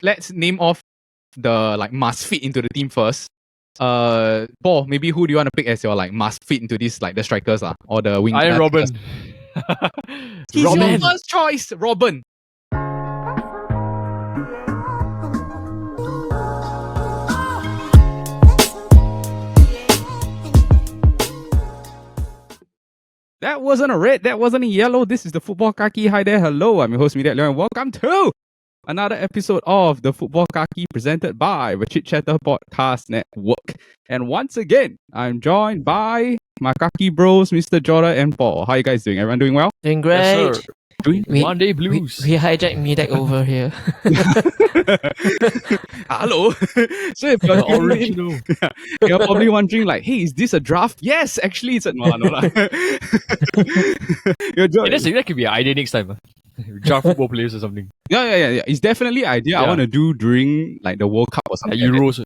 let's name off the like must fit into the team first. Paul, maybe who do you want to pick as your like must fit into this, like the strikers or the wing? Robin. He's Robin. your first choice, Robin. That wasn't a red, that wasn't a yellow. This is the Futbol Kaki. Hi there, hello. I'm your host, Media Leon, and welcome to another episode of the Futbol Kaki presented by the Chit Podcast Network. And once again, I'm joined by my Kaki bros, Mr. Jordan and Paul. How are you guys doing? Everyone doing well? Doing great. Yes, sir. Doing Monday blues. We hijacked Medak over here. Hello. So if you're Original. you're probably wondering like, hey, is this a draft? Yes, actually it's a no. You're Hey, that could be an idea next time. Draft football players or something. Yeah. It's definitely an idea I want to do during like the World Cup or something. Euros.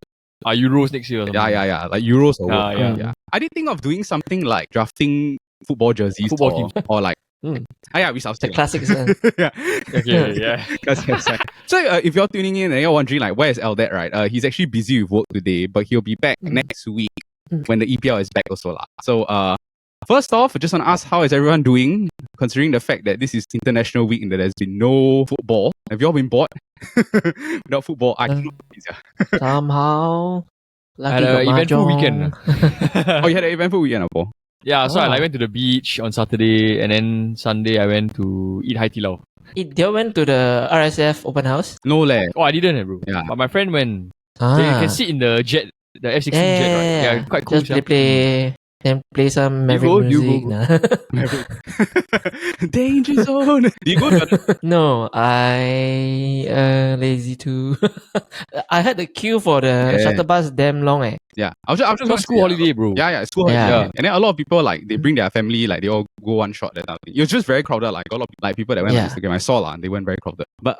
Euros next year or something. Yeah. Like Euros or World Cup. yeah. I did think of doing something like drafting football jerseys or like which I'll The classics. yeah. Okay, yeah. So if you're tuning in and you're wondering like where is Eldad, right? He's actually busy with work today, but he'll be back next week when the EPL is back also lah. So first off, I just want to ask, how is everyone doing considering the fact that this is International Week and that there's been no football? Have you all been bored? Without football, I cannot. Somehow. I had an eventful weekend. Oh, you had an eventful weekend, Paul? Yeah, so I went to the beach on Saturday and then Sunday I went to eat Hai Di Lao. They went to the RSF open house? No leh. Oh, I didn't, bro. Yeah. But my friend went. They can sit in the jet, the F-16 jet, right? Yeah, quite cool. Just play some Maverick go, music. Danger zone. Do you go to No, I lazy too. I had the queue for the shuttle bus damn long. Yeah. I was just It's not school holiday, bro. Yeah, school holiday. Yeah. And then a lot of people like they bring their family, like they all go one shot that kind of thing. It was just very crowded. Like a lot of like people that went on Instagram, I saw they went very crowded. But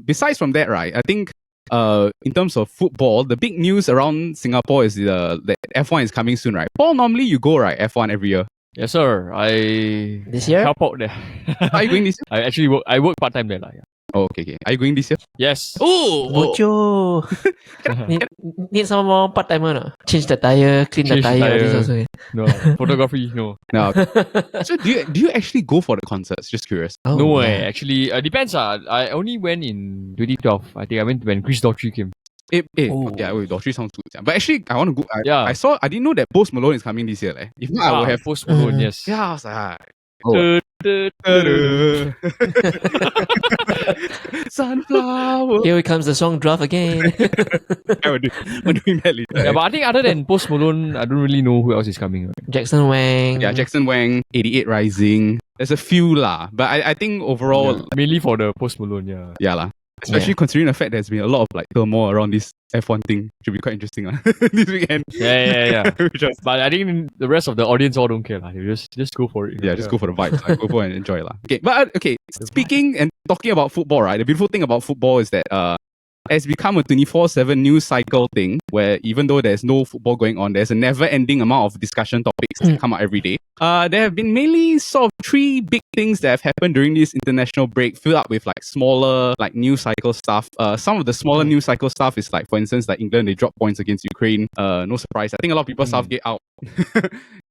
besides from that, right, I think in terms of football, the big news around Singapore is the F1 is coming soon, right? Paul, normally you go right F1 every year. Yes, sir. This year? help out there. Are you going this year? I work part-time there. Yeah. Oh, okay. Are you going this year? Yes. Bojo. Need some more part-timer, no? Change the tire, clean the tire. This also. No. Photography, no. No. So do you actually go for the concerts? Just curious. Oh, No yeah. way. Actually, depends. I only went in 2012. I think I went when Chris Daughtry came. Daughtry sounds good. But actually, I want to go. Yeah. I didn't know that Post Malone is coming this year. If not, I would have. Post Malone, yes. Yeah, I was like, sunflower. Here comes the song draft again. We're doing that later. Yeah, but I think other than Post Malone, I don't really know who else is coming. Right? Jackson Wang. Yeah, Jackson Wang, 88 Rising. There's a few lah, but I think overall, Mainly for the Post Malone, yeah. yeah lah. Especially considering the fact there's been a lot of like turmoil around this F1 thing. Should be quite interesting this weekend. Yeah. But I think the rest of the audience all don't care. They just go for it. Yeah, just go for the vibes. Go for it and enjoy lah. Okay, but speaking and talking about football, right? The beautiful thing about football is that it's become a 24/7 news cycle thing where even though there's no football going on, there's a never-ending amount of discussion topics that come out every day. There have been mainly sort of three big things that have happened during this international break, filled up with like smaller like news cycle stuff. Some of the smaller news cycle stuff is like, for instance, like England, they dropped points against Ukraine. No surprise. I think a lot of people Southgate out.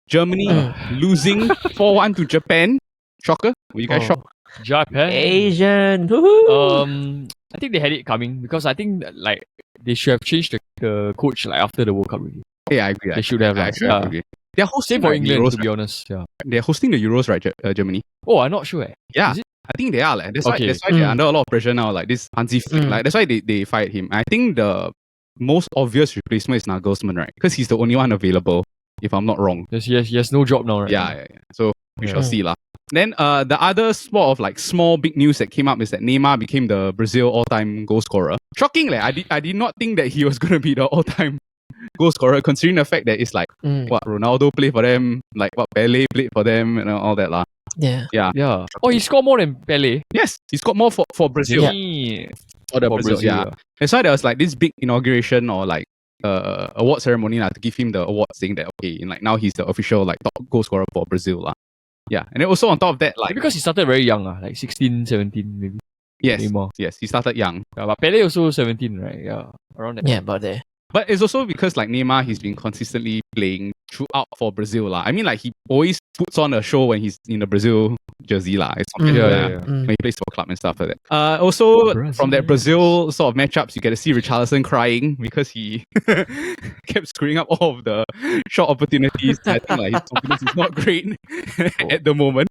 Germany losing 4-1 to Japan. Shocker? Were you guys shocked? Japan. Asian. Woohoo. I think they had it coming because I think like they should have changed the coach like after the World Cup really. Yeah, I agree. They should have. I agree. They're hosting Same for like, England, Euros, to be honest. Yeah. They're hosting the Euros, right, Germany? Oh, I'm not sure. Yeah. Is it? I think they are. Like, that's why Okay. they're under a lot of pressure now. Like this Hansi Flick. Like that's why they fired him. I think the most obvious replacement is Nagelsmann, right? Because he's the only one available, if I'm not wrong. He has no job now, right? Yeah. So we shall see lah. Then the other sort of like small big news that came up is that Neymar became the Brazil all-time goal scorer. Shockingly, I did not think that he was gonna be the all-time goal scorer, considering the fact that it's like what Ronaldo played for them, like what Pelé played for them, and all that lah. Yeah. Oh, he scored more than Pelé. Yes, he scored more for Brazil. Yeah. For Brazil, yeah. That's why there was like this big inauguration or like award ceremony to give him the award, saying that now he's the official like top goal scorer for Brazil lah. Yeah, and then also on top of that, like because he started very young, like 16, 17 maybe. Yes, Neymar. yes, he started young. Yeah, but Pele also 17, right? Yeah, around that. Yeah, about there. But it's also because like Neymar, he's been consistently playing throughout for Brazil lah. I mean, like he always puts on a show when he's in the Brazil jersey lah. It's not Yeah. when he plays for a club and stuff like that. Also Brazil. from that Brazil sort of matchups, you get to see Richarlison crying because he kept screwing up all of the shot opportunities. I think like his confidence is not great at the moment.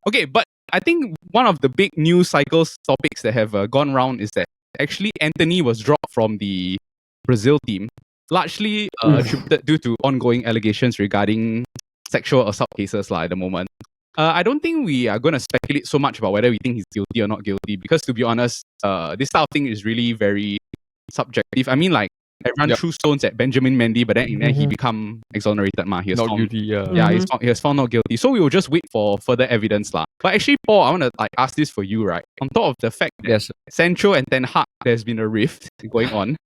Okay, but I think one of the big news cycles topics that have gone round is that actually Anthony was dropped from the Brazil team, largely attributed due to ongoing allegations regarding sexual assault cases at the moment. I don't think we are going to speculate so much about whether we think he's guilty or not guilty, because to be honest, this type of thing is really very subjective. I mean, like, everyone threw stones at Benjamin Mendy, but then in the end he become exonerated. He was Not found, guilty, yeah. yeah, he was found not guilty. So we will just wait for further evidence. But actually, Paul, I want to ask this for you, right? On top of the fact that Yes. Sancho and Ten Hag, there's been a rift going on.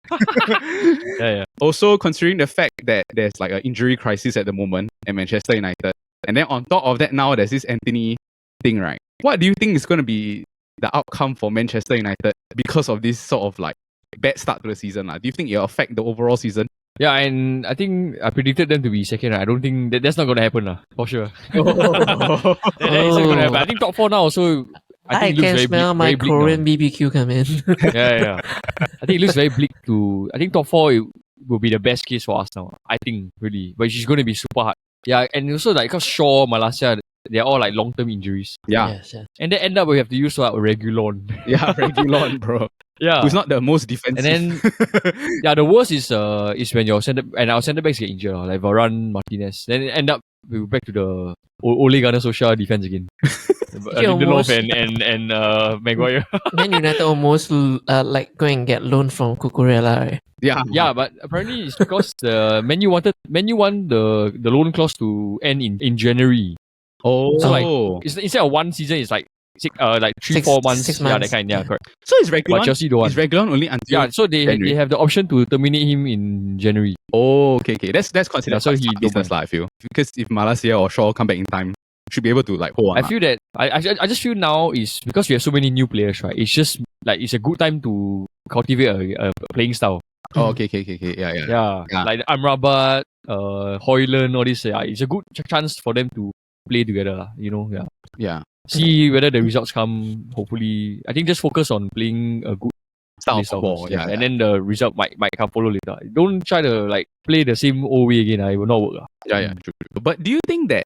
Yeah. Also, considering the fact that there's like an injury crisis at the moment at Manchester United, and then on top of that, now there's this Anthony thing, right? What do you think is going to be the outcome for Manchester United because of this sort of like bad start to the season? Do you think it'll affect the overall season? Yeah, and I think I predicted them to be second. I don't think that's not going to happen, for sure. That is not going to happen. I think top 4 now also. I think it looks can very smell bleak, my very bleak Korean now. BBQ come in. Yeah. I think it looks very bleak to. I think top 4 it will be the best case for us now. I think really, but she's going to be super hard. Yeah, and also like because Shaw, Malasia, they're all like long-term injuries. Yeah. Yes. And then end up we have to use Regulon. Yeah, Regulon, bro. Yeah. Who's not the most defensive. And then yeah, the worst is when your our centre backs get injured, like Varane, Martinez. Then end up we're back to the Ole Gunnar Solskjaer defense again. Lindelof and Maguire. Man United almost like go and get loan from Cucurella, right? Yeah. But apparently it's because the Man U want the loan clause to end in January. Oh. So like instead of one season, it's like 3-4 months. 6 Yeah, months. that kind. Yeah, correct. So is Regulon? But Chelsea don't want. Is Regulon only until Yeah, so they have the option to terminate him in January. Oh, okay. That's considered so he business I feel, because if Malasia or Shaw come back in time, should be able to like hold on. I feel that I just feel now is because we have so many new players, right? It's just like it's a good time to cultivate a playing style. Oh, okay. Yeah. Like Amrabat, Højlund, all this. Yeah, it's a good chance for them to play together. Yeah. See whether the results come. Hopefully, I think just focus on playing a good Style play of style football. first, Yeah. and then the result might come follow later. Don't try to like play the same old way again. It will not work. Yeah. True. But do you think that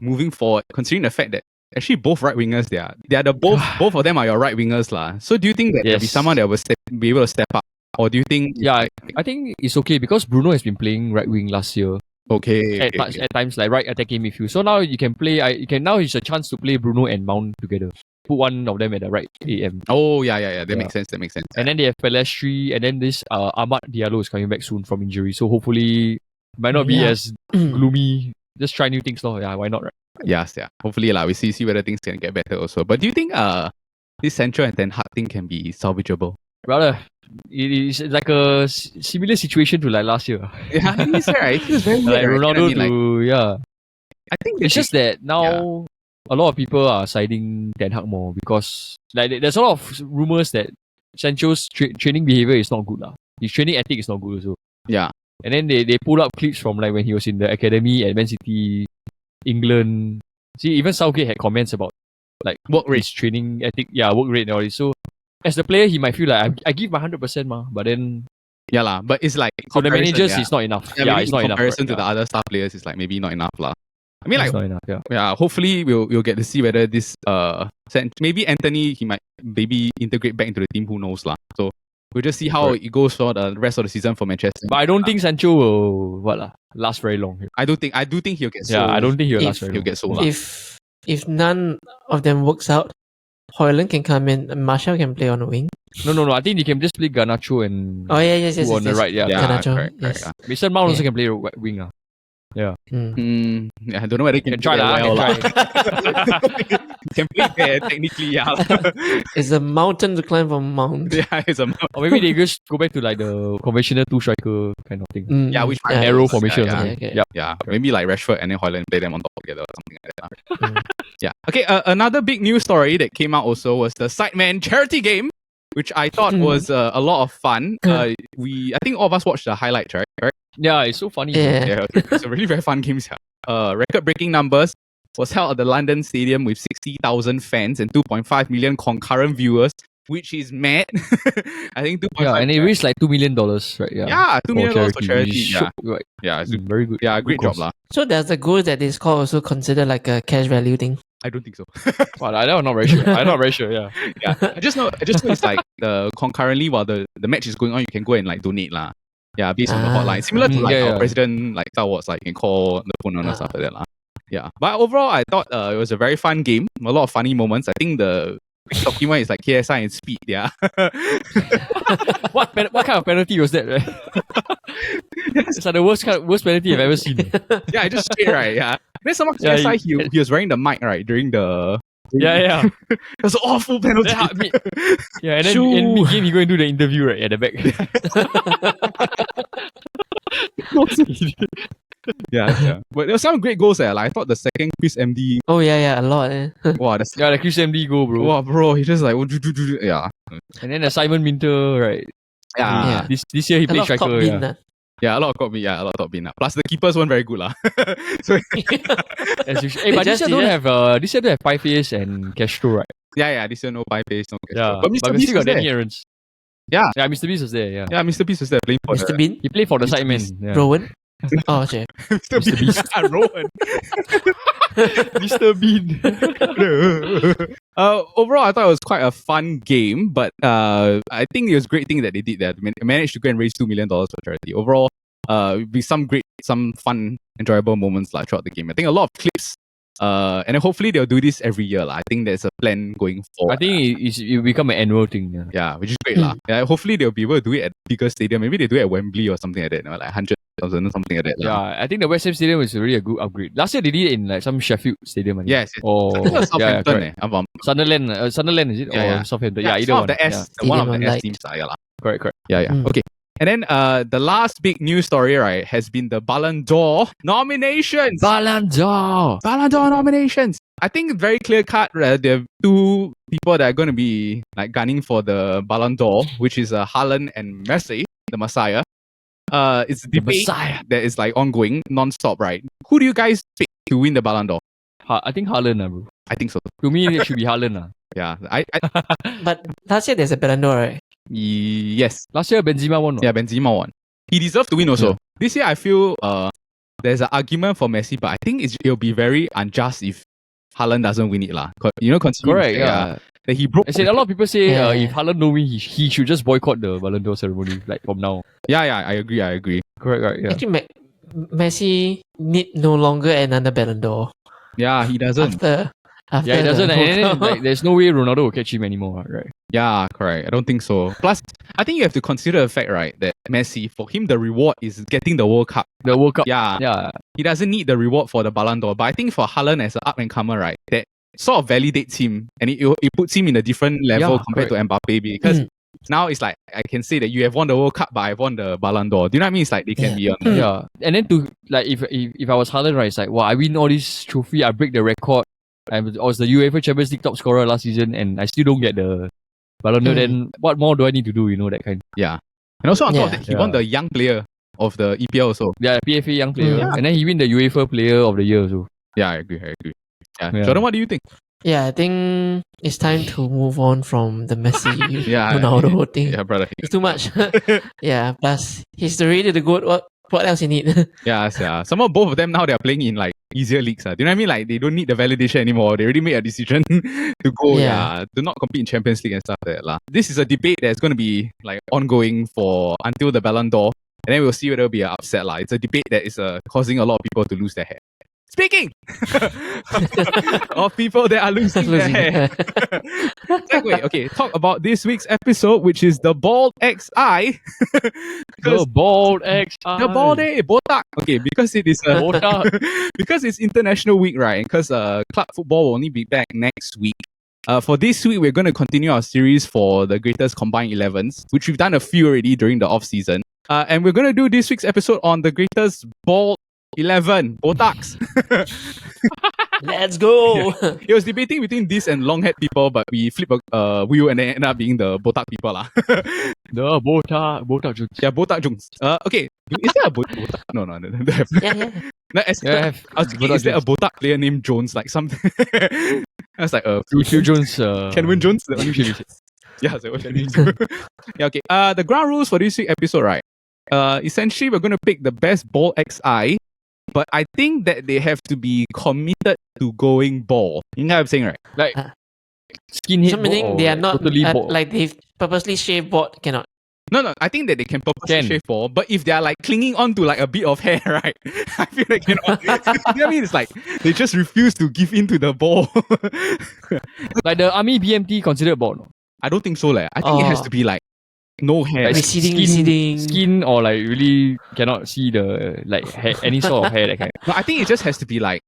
moving forward, considering the fact that actually both right wingers, they are the both of them are your right wingers lah. So do you think that there'll be Yes. someone that will be able to step up, or do you think? Yeah, I think it's okay because Bruno has been playing right wing last year. Okay. At times like right attacking midfield. So now you can play. Now it's a chance to play Bruno and Mount together. Put one of them at the right AM. Oh yeah. That makes sense. And then they have Pelestri, and then this Ahmad Diallo is coming back soon from injury. So hopefully might not be as gloomy. Just try new things, Yeah, why not? Right? Yes, yeah. Hopefully we see whether things can get better also. But do you think this Sancho and Ten Hag thing can be salvageable? Brother, it is like a similar situation to like last year. Yeah, it's right. It was very Like weird, right? Ronaldo I mean, yeah. I think It's just that now a lot of people are siding Ten Hag more because like there's a lot of rumors that Sancho's training behavior is not good. His training ethic is not good also. Yeah. And then they pull up clips from like when he was in the academy at Man City, England. See, even Southgate had comments about like work rate. his training ethic, work rate and all this. So as the player, he might feel like I give my 100%, but then Yeah lah. But it's like for the comparison, managers, yeah. it's not enough. Yeah, maybe It's in not enough. comparison right? to the other star players, it's like maybe not enough lah. I mean, It's like, not enough. Yeah. hopefully we'll get to see whether this maybe Anthony he might maybe integrate back into the team. Who knows lah. So we'll just see how it goes for the rest of the season for Manchester. But I don't think Sancho will last very long. I do think he'll get sold. Yeah, I don't think he'll last If- very he'll long. get sold lah. If none of them works out, Højlund can come in and Martial can play on the wing. No. I think they can just play Garnacho and Oh yes. who on the right. Yeah. Yeah, Garnacho, correct, yes. yeah. Mason Mount also Yeah. can play right wing. Yeah. Yeah, I don't know whether you Can can try do that lah. well, Can lah. try. You can play there technically, yeah. It's a mountain to climb from mount. Yeah, it's a Or maybe they just go back to like the conventional two striker kind of thing. yeah, which yeah, Arrow yes. formation or yeah, something. okay. Yeah. yeah, maybe like Rashford and then Haaland play them on top together or something like that. Mm. Yeah. Okay. Another big news story that came out also was the Sidemen charity game, which I thought was a lot of fun. I think all of us watched the highlights, right? Yeah, it's so funny. Yeah. It's a really very fun game. Record-breaking numbers was held at the London Stadium with 60,000 fans and 2.5 million concurrent viewers, which is mad. I think 2.5. Yeah, and it raised like $2 million, right? Yeah, Yeah, $2 million for charity. which is Yeah, right. yeah, it's, Very good. yeah, great Good job, cause. lah. So does the goal that they score also consider like a cash value thing? I don't think so. Well, I'm not very sure. I'm not very sure. Yeah. Yeah, I just know it's like the concurrently while the match is going on, you can go and like donate lah. Yeah, based on the hotline, similar to like yeah, our yeah. president like Star Wars, like you can call the phone and stuff like that lah. Yeah, but overall, I thought it was a very fun game. A lot of funny moments. I think the shocking one is like KSI and Speed. Yeah. What kind of penalty was that? Right? It's like the worst penalty I've ever seen. Yeah, I just straight right. Yeah. Then some Yeah, KSI he was wearing the mic right during the. Yeah. It was an awful penalty. Yeah, and then in mid-game he go and do the interview right at the back. Yeah. But there were some great goals there. Like I thought the second Chris MD. Oh yeah, a lot. Wow, Yeah, the Chris MD goal, bro. wow, bro, he just like yeah. And then the Simon Minter, right? Yeah. Yeah. This year he A played lot of top striker. bin, Yeah. Yeah, a lot of top bin. Yeah, a lot of top bin. Plus the keepers weren't very good lah. So As usual. Hey, but this year don't have Pieface and Castro, right? yeah, this year no pie paste, no cash. Yeah, But Mr. Beast we still was got Danny there. Aaron's. Yeah. Yeah, Mr. Beast was there. Yeah, Yeah, Mr. Beast was there playing for Mr. the Bean, he played for the Mr. sidemen. Beast. Yeah. Rowan. Oh, okay. Mr. Beast. Rowan. Mr. Bean. Overall, I thought it was quite a fun game, but I think it was a great thing that they did there. They managed to go and raise $2 million for charity. Overall, be some fun, enjoyable moments like throughout the game. I think a lot of clips. And then hopefully they'll do this every year. I think there's a plan going forward. I think it will become an annual thing. Yeah. Yeah, which is great. Yeah, hopefully they'll be able to do it at bigger stadium. Maybe they do it at Wembley or something like that. Like 100,000 or something like that. Yeah, I think the West Ham Stadium is really a good upgrade. Last year they did it in like some Sheffield Stadium. I think. Yes. Or I think it was Southampton. correct. Sunderland. Sunderland is it? Yeah. Or Southampton? Yeah, Yeah, it's either one one. of the S. Yeah. One of the Stadium S like- teams. Yeah. Correct. Yeah. Okay. And then the last big news story, right, has been the Ballon d'Or nominations. Ballon d'Or. Ballon d'Or nominations. I think very clear cut. There are two people that are going to be like gunning for the Ballon d'Or, which is Haaland and Messi, the Messiah. It's a debate Messiah. that is like ongoing, non-stop, right? Who do you guys pick to win the Ballon d'Or? I think Haaland, bro. I think so. To me, it should be Haaland. Yeah. I But last year there's a Ballon d'Or, right? yes. Last year Benzema won. Yeah, Benzema won. He deserved to win also. Yeah. This year, I feel there's an argument for Messi, but I think it'll be very unjust if Haaland doesn't win it lah. Considering Correct. Yeah. that he broke. I said a lot of people say Yeah. if Haaland don't win, he should just boycott the Ballon d'Or ceremony like from now. Yeah, I agree. Correct. Right. Yeah. Actually, Messi need no longer another Ballon d'Or Yeah, he doesn't. after Yeah, it doesn't. the And World then, Cup. like, there's no way Ronaldo will catch him anymore, right? Yeah, correct. I don't think so. Plus, I think you have to consider the fact, right, that Messi, for him, the reward is getting the World Cup. The World Cup. Yeah, Yeah. he doesn't need the reward for the Ballon d'Or. But I think for Haaland as an up-and-comer, right, that sort of validates him and it puts him in a different level Yeah, compared to Mbappe because now it's like I can say that you have won the World Cup, but I've won the Ballon d'Or. Do you know what I mean? It's like they can be on. Yeah. And then to like if I was Haaland, right, it's like, wow, I win all this trophy, I break the record. I was the UEFA Champions League top scorer last season and I still don't get the Ballon d'Or, then what more do I need to do, that kind? Yeah. And also on top of Yeah. that, he won the young player of the EPL also. Yeah, PFA young player. Yeah. And then he win the UEFA player of the year also. Yeah, I agree. Yeah. Yeah. Jordan, what do you think? Yeah, I think it's time to move on from the Messi Yeah. Ronaldo thing. Yeah, brother. It's too much. Yeah, plus he's already the goat. What else you need? Yeah. Some of both of them now they are playing in like easier leagues. Do you know what I mean? Like they don't need the validation anymore. They already made a decision to go, to not compete in Champions League and stuff like that. Lah. This is a debate that's going to be like ongoing for until the Ballon d'Or. And then we'll see whether it'll be an upset. Lah. It's a debate that is causing a lot of people to lose their head. Speaking of people that are losing their hair. Segue. Okay, talk about this week's episode, which is the Bald XI. The Bald XI. The Bald Botak. Okay, because it is because it's International Week, right? Because club football will only be back next week. For this week, we're going to continue our series for the greatest combined 11s, which we've done a few already during the off season. And we're going to do this week's episode on the greatest bald 11 Botaks. Let's go. Yeah. It was debating between this and long-haired people, but we flip a wheel and then end up being the Botak people. The Botak Jones. Yeah, Botak Jones. Okay, is there a Botak? No, don't have. Yeah. No, I was thinking, is there a Botak player named Jones? Like something. That's like a Phil Jones. Kenwin Jones? Yeah, so yeah, okay. The ground rules for this week's episode, right? Essentially, we're going to pick the best bald XI, but I think that they have to be committed to going bald. You know what I'm saying, right? Like skinhead. So meaning they are not totally bald. like they've purposely shaved bald, cannot. No, I think that they can purposely shave bald, but if they are like clinging on to like a bit of hair, right? I feel like cannot. You know what I mean? It's like they just refuse to give in to the bald. Like the army BMT considered bald. No? I don't think so, like. I think it has to be like no hair. Like receding. Skin or like really cannot see the like hair, any sort of hair that kind. No, I think it just has to be like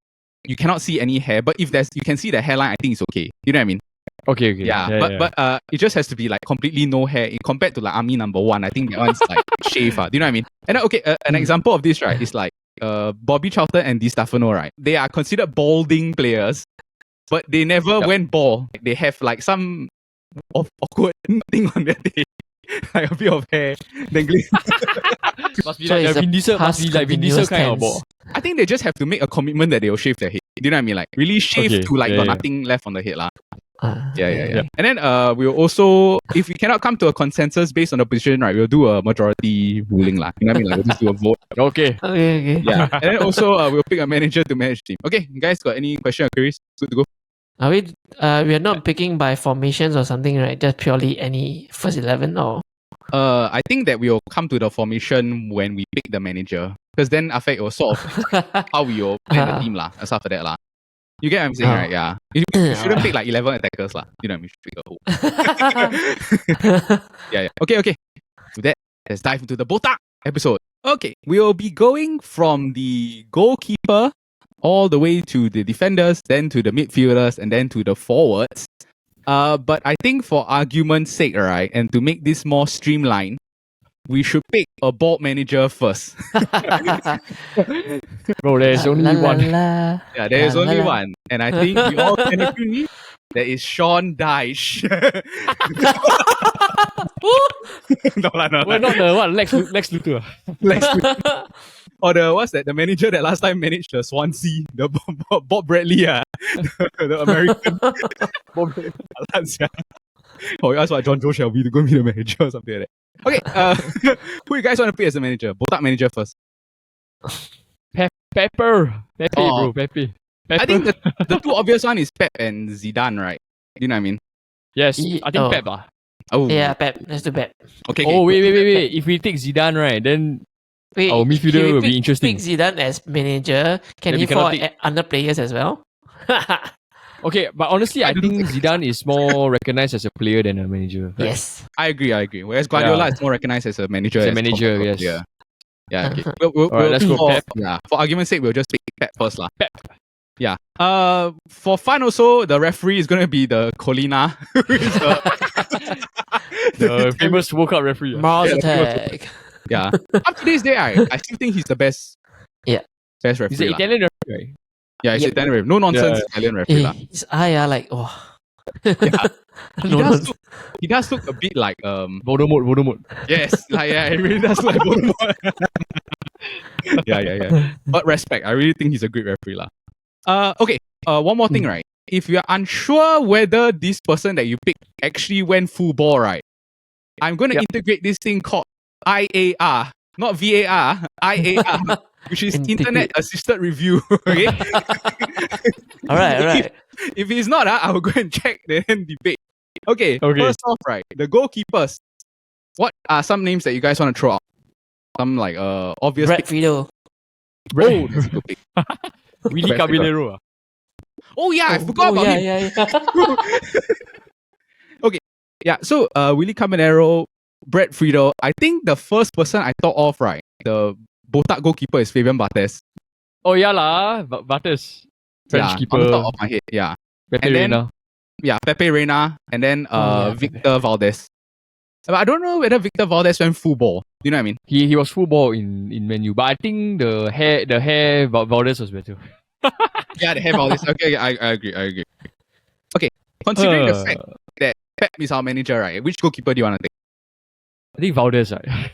you cannot see any hair, but if you can see the hairline, I think it's okay. You know what I mean? Okay. Yeah, but it just has to be like completely no hair compared to like army number 1. I think that one's like shave. Do you know what I mean? And an example of this, right, is like Bobby Charlton and Di Stefano, right? They are considered balding players, but they never went bald. They have like some awkward thing on their day. Like a bit of hair dangling. Must be like Vin Diesel kind of ball. I think they just have to make a commitment that they will shave their head. Do you know what I mean? Like really shave to like got nothing left on the head. Yeah. And then we'll also, if we cannot come to a consensus based on the position, right, we'll do a majority ruling. You know what I mean? Like we'll just do a vote. Okay. Yeah. And then also we'll pick a manager to manage the team. Okay, guys, got any question or queries? Good to go. Are we are not picking by formations or something, right? Just purely any first 11 or? I think that we'll come to the formation when we pick the manager. Because then affect will sort of how we will plan the team and stuff like that. You get what I'm saying, right? Yeah. You shouldn't pick like 11 attackers. You know what I mean? You should pick a whole. Yeah. Okay. With that, let's dive into the Botak episode. Okay, we'll be going from the goalkeeper all the way to the defenders, then to the midfielders, and then to the forwards. But I think for argument's sake, right, and to make this more streamlined, we should pick a bald manager first. Bro, there's only one. Yeah, there's only one. And I think we all can agree that is Sean Dyche. No. We're not the one, Lex Luthor. Lex Luthor. Or the manager that last time managed the Swansea, the Bob Bradley, the American. Bob Bradley. Oh, you asked what John Joe Shelby to go be the manager or something like that. Okay, who you guys want to pick as the manager? Botak manager first. Pepe, bro. I think the two obvious one is Pep and Zidane, right? You know what I mean? Yes, I think Pep. Oh. Yeah, Pep. Let's do Pep. Okay. Oh, wait. If we take Zidane, right, then our midfielder will be interesting. Pick Zidane as manager. Can he fall under players as well? Okay, but honestly, I think Zidane is more recognized as a player than a manager. Right? Yes. I agree. Whereas Guardiola is more recognized as a manager. Yes. Yeah, okay. Alright, let's go Pep. Yeah. For argument's sake, we'll just pick Pep first. Pep. Yeah. For fun also, the referee is going to be the Colina. The famous World Cup referee. Mars attack. Yeah. Up to this day, I still think he's the best. Yeah. Best referee. He's an Italian referee, right? Yeah, he's Italian referee. No nonsense Italian referee. His eye like, oh. Yeah. He does look a bit like Voldemort. Yes, it really does look like Voldemort. Yeah. But respect, I really think he's a great referee. Okay, one more thing, right? If you're unsure whether this person that you pick actually went full ball, right? I'm going to integrate this thing called IAR, not VAR, IAR, which is Internet Assisted Review. Okay. All right. If he's not, I will go and check then debate. Okay. First off, right, the goalkeepers. What are some names that you guys want to throw out? Some like obvious. Brad Friedel. Oh, that's a good pick. Willy Brad Friedel. Caballero. Oh yeah, I forgot about him. Yeah, so Willy Caballero, Brad Friedel. I think the first person I thought of, right, the Botak goalkeeper is Fabian Barthez. Oh yeah lah, Bartes. French Yeah, keeper. on the top of my head. Yeah. Pepe and then- Reina. Yeah, Pepe Reina, and then Pepe. Victor Valdez. But I don't know whether Victor Valdez went football. You know what I mean? He was Futbol in Man U, but I think the hair Valdez was better. Yeah, the hair Valdez. Okay, I agree. Okay, considering the fact that Pep is our manager, right? Which goalkeeper do you want to take? I think Valdez, right?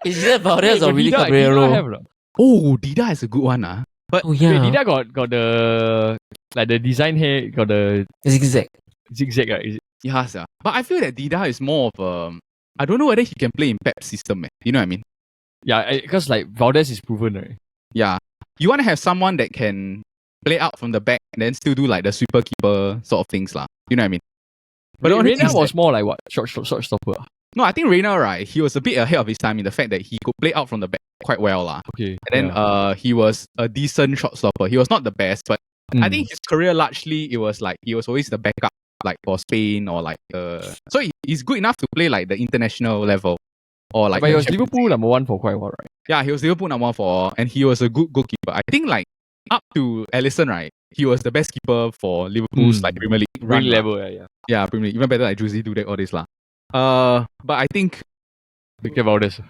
Is that Valdez or But Willy Dida Caballero? have lah. Oh, Dida is a good one, But Oh yeah, Wait, Dida got the like the design hair, got the zigzag. zigzag, right? Is it? yes, yeah. But I feel that Dida is more of I don't know whether he can play in Pep's system. You know what I mean? Yeah, because like Valdez is proven, right? Yeah. You want to have someone that can play out from the back and then still do like the sweeper keeper sort of things, lah. You know what I mean? But the only Reina thing is was that- more like what? Short stopper. no, I think Reina, right? He was a bit ahead of his time in the fact that he could play out from the back quite well, lah. Okay. And then he was a decent shot stopper. He was not the best, but I think his career largely it was like he was always the backup, like for Spain or like so he's good enough to play like the international level or like. But he the was Champions Liverpool number one for quite a while, right? Yeah, he was Liverpool number 1 for, and he was a good goalkeeper. I think like up to Alisson, right? He was the best keeper for Liverpool's like Premier League run. Really lah. level, yeah. Yeah, Premier League. Even better like Jose Dudek, all this lah. But I think Victor Valdez.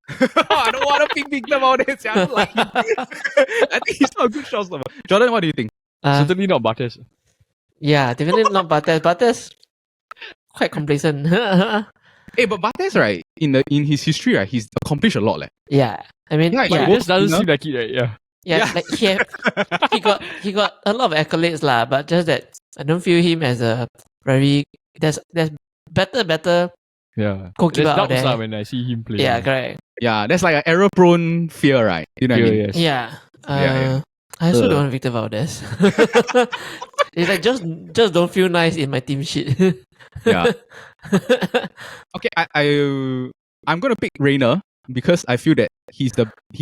I don't want to pick Victor Valdez. Yeah, I don't like him. I think he's not a good shot stopper. Jordan, what do you think? Certainly not Bartes. Yeah, definitely not Barthez. Barthez quite complacent. Hey, but Barthez, right? In his history, right, he's accomplished a lot, like. Yeah, I mean, Yeah, yeah, It just doesn't you know? seem like it, right? Yeah. yeah, like he got a lot of accolades lah, but just that I don't feel him as a very there's better Yeah. goalkeeper There's out doubts there. lah when I see him play. Yeah, correct. Yeah, that's like an error-prone fear, right? You know what I mean? Yes. Yeah. Yeah. I also don't want Victor Valdez. It's like just don't feel nice in my team sheet. Yeah. Okay, I'm gonna pick Reina because I feel that he's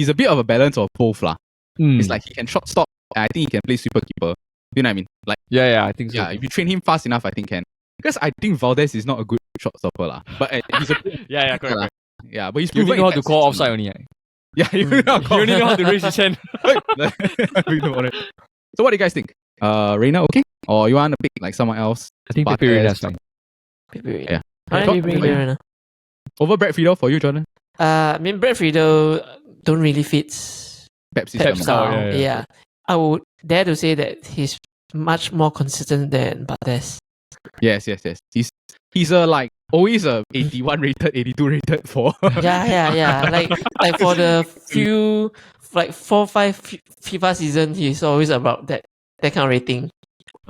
a bit of a balance of both lah. It's like he can shot stop and I think he can play super keeper. You know what I mean? Like Yeah, I think so. yeah, if you train him fast enough, I think can. Because I think Valdez is not a good shot stopper lah. But he's a yeah, correct. lah. Yeah, but he's You proven only know in how to that call system, offside only, right? Yeah, you You only know how to raise his hand. So what do you guys think? Reina, okay? Or you want to pick like someone else? I think Barthez, Pepe Reina's fine. Yeah. Alright, Got- Pepe Reina. Over Brad Friedel for you, Jordan? I mean, Brad Friedel don't really fit Pep system. Pep style. yeah, yeah. Yeah. I would dare to say that he's much more consistent than Barthez. Yes. He's a like always a 81 rated, 82 rated for. Yeah. Like for the few like 4-5 FIFA season, he's always about that kind of rating.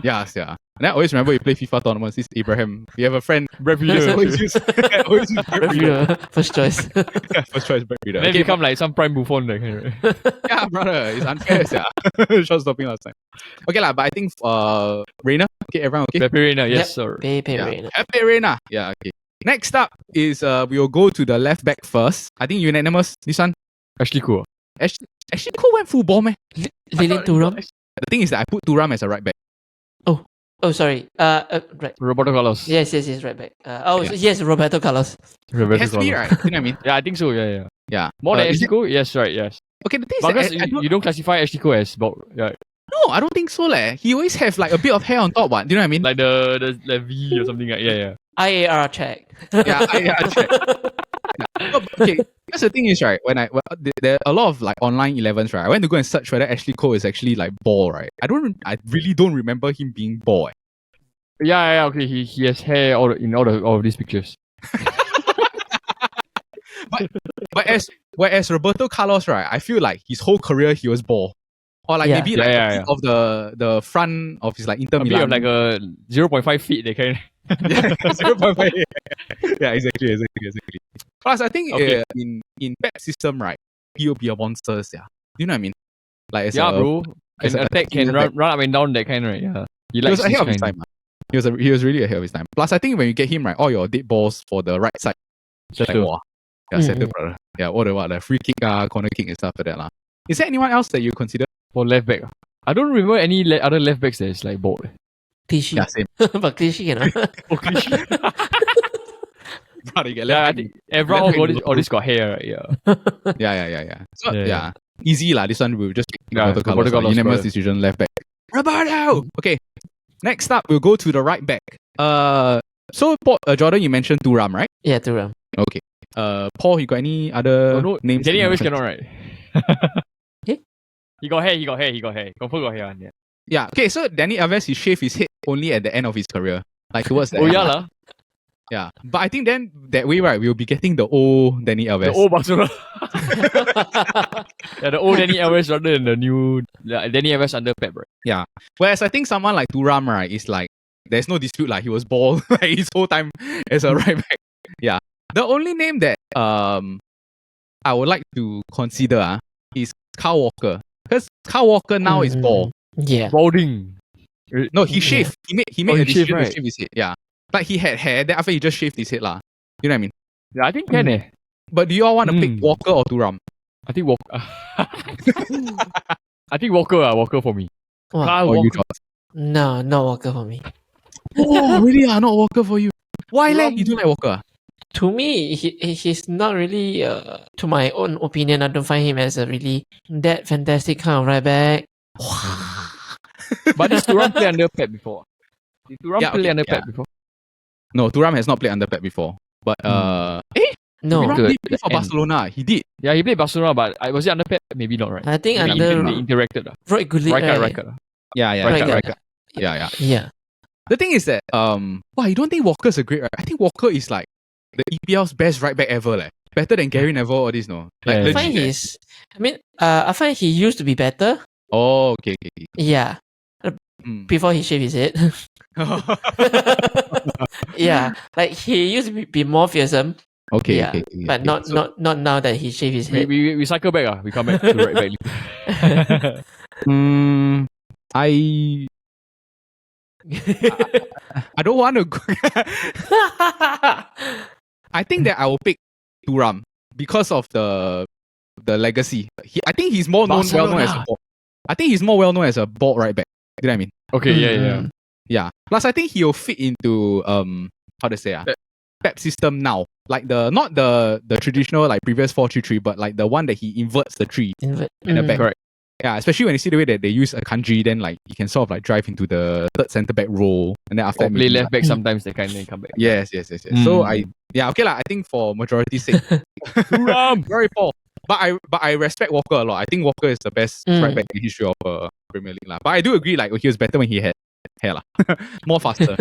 Yes, yeah. And I always remember you play FIFA tournaments. This Abraham. We have a friend. Brad Friedel. always use Brad Brad Friedel. Friedel, first choice. Yeah, first choice Brad Friedel. Then Okay, become like some prime Buffon, that kind, right? yeah, brother, it's unfair, yeah. Shot stopping last time. Okay, lah, but I think Reina. Okay, everyone, okay. Pepe Reina, yes, Yep. sir. Pepe Yeah. Reina. Pepe Reina. Yeah, okay. Next up is we will go to the left back first. I think unanimous. This one. Actually cool. Actually, Cole went full ball, man. Lilian Thuram. The thing is that I put Thuram as a right back. Oh, sorry. Right. Roberto Carlos. Yes, right back. Yes, Roberto Carlos. It Roberto has to be, Carlos. right? You know what I mean? Yeah, I think so, yeah. Yeah. More than is Ashley it- Cole? Yes, right, yes. Okay, the thing is But that because you don't classify Ashley Cole as about, yeah, no, I don't think so, leh. He always have like a bit of hair on top, what? Do you know what I mean? like the V or something like, yeah. IAR check. Yeah, I check. No, but okay, because the thing is, right, there are a lot of like online 11s, right? I went to go and search whether Ashley Cole is actually like bald, right? I really don't remember him being bald. Yeah, okay, he has hair in all of these pictures. Whereas Roberto Carlos, right, I feel like his whole career he was bald. Or like Yeah. maybe like Yeah, a yeah, bit of the front of his like Inter A bit Milan. of like a 0.5 feet, they kind. Yeah, 0.5. Yeah, exactly. Plus, I think Okay. in Pep system, right, he'll be a monster, yeah. Do you know what I mean? Like as Yeah, a, bro. as Can a attack, attacking can run up and down, that kind, right? Yeah. He he likes was ahead this of his kind. time. He was really ahead of his time. Plus, I think when you get him right, all your dead balls for the right side, like Settle. wow, yeah, settle, brother. Yeah, all the free kick, corner kick and stuff like that lah. Is there anyone else that you consider? For left back. I don't remember any other left backs that is like bald. Clichy. Yeah, same. But Clichy cannot. Oh, Clichy. Brother, you get Yeah, I left think back. everyone left all back this got hair, right? Yeah. Yeah. So, Yeah. yeah. Easy lah. This one we'll just pick Yeah, Roberto Carlos. Roberto Carlos, Unanimous brother. decision, left back. Roberto! Okay. Next up, we'll go to the right back. So Jordan, you mentioned Thuram, right? Yeah, Thuram. Okay. Paul, you got any other Oh, no, names? Danny in Alves mind? cannot, right? Eh? He got hair. Confirm got hair. Yeah. Yeah. Okay, so Danny Alves, he shaved his head only at the end of his career. Like towards the Oh, end. yeah lah. Yeah. But I think then that way, right, we'll be getting the old Danny Alves. The old Barcelona. Yeah, the old Danny Alves rather than the new Danny Alves under Pep, right? Yeah. Whereas I think someone like Thuram, right, is like there's no dispute like he was bald like his whole time as a right back. Yeah. The only name that I would like to consider is Kyle Walker. Because Kyle Walker now is bald. Yeah. Balding. No, he shaved. He made Oh, a he shaved, decision to right. shave his head. Yeah. Like he had hair, then after he just shaved his head lah. You know what I mean? Yeah, I think can eh. But do you all want to pick Mm. Walker or Thuram? I think Walker. I think Walker. Walker for me. Wow. Kyle Or you Walker. thought? No, not Walker for me. Oh, really? Not Walker for you. Why leh? You don't like Walker? To me, he's not really, to my own opinion, I don't find him as a really that fantastic kind of right back. But did Thuram play under Pep before? Did Thuram Yeah, play okay, under yeah. Pep before? No, Thuram has not played under Pep before. But No, Thuram Good. did play for And- Barcelona. He did. Yeah, he played Barcelona, but was it under Pep? Maybe not, right? I think Maybe under they interacted. Roy Gullit, Right right? cut. Yeah. Right, right. Yeah. Yeah. The thing is that wow, you don't think Walker's a great right? I think Walker is like the EPL's best right back ever, like. Better than Gary Neville or this, no? Like Yeah. I legit, find eh. I find he used to be better. Oh, okay. Yeah. Mm. Before he shaved his head. Yeah. Like he used to be more fearsome. Okay, Yeah. okay. But okay. not So, not now that he shaved his head. We cycle back. We come back to right back. I don't want to. I think that I will pick Thuram because of the legacy. I think he's more well known as a ball. I think he's more well known as a ball right back. You know what I mean? Okay, yeah. Yeah. Plus, I think he'll fit into how to say Pep system now. Like not the traditional like previous 4-3-3, but like the one that he inverts the 3 in the back. Correct. Yeah, especially when you see the way that they use a kanji, then like you can sort of like drive into the third centre back role, and then after Or that play maybe, left back sometimes, that kind of come back. Yes. So Mm. okay lah. I think for majority's sake, very poor. But I respect Walker a lot. I think Walker is the best right back in the history of Premier League lah. But I do agree, like he was better when he had hair lah, more faster.